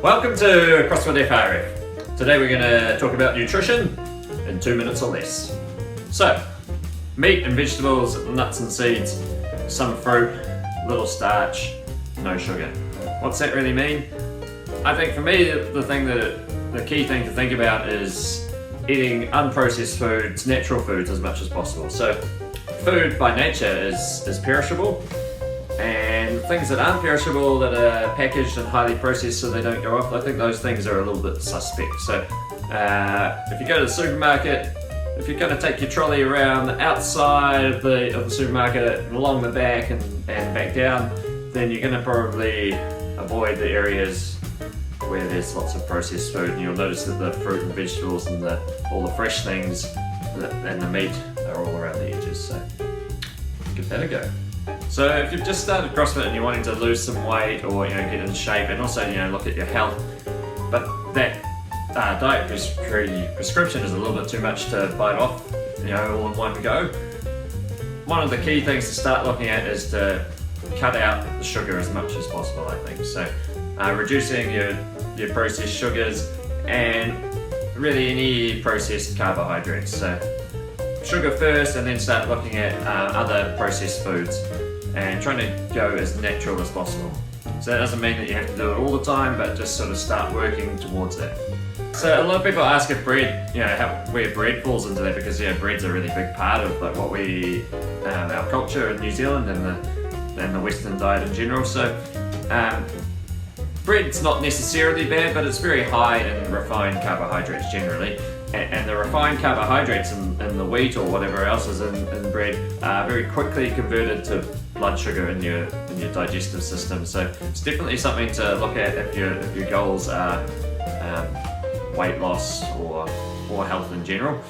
Welcome to CrossFit FRF. Today we're going to talk about nutrition in 2 minutes or less. So, meat and vegetables, nuts and seeds, some fruit, little starch, no sugar. What's that really mean? I think for me the key thing to think about is eating unprocessed foods, natural foods as much as possible. So food by nature is perishable, and things that aren't perishable, that are packaged and highly processed so they don't go off, I think those things are a little bit suspect. So if you go to the supermarket, if you're going to take your trolley around the outside of the supermarket, along the back and back down, then you're going to probably avoid the areas where there's lots of processed food, and you'll notice that the fruit and vegetables and all the fresh things and the meat are all around the edges. So give that a go. So if you've just started CrossFit and you're wanting to lose some weight or get in shape, and also look at your health, but that dietary prescription is a little bit too much to bite off all in one go. One of the key things to start looking at is to cut out the sugar as much as possible, I think. So reducing your processed sugars and really any processed carbohydrates. So sugar first, and then start looking at other processed foods and trying to go as natural as possible. So that doesn't mean that you have to do it all the time, but just sort of start working towards that. So a lot of people ask if bread, where bread falls into that, because bread's a really big part of what we, our culture in New Zealand and the Western diet in general. So bread's not necessarily bad, but it's very high in refined carbohydrates generally. And the refined carbohydrates in the wheat or whatever else is in bread are very quickly converted to blood sugar in your digestive system. So it's definitely something to look at if your goals are weight loss or health in general.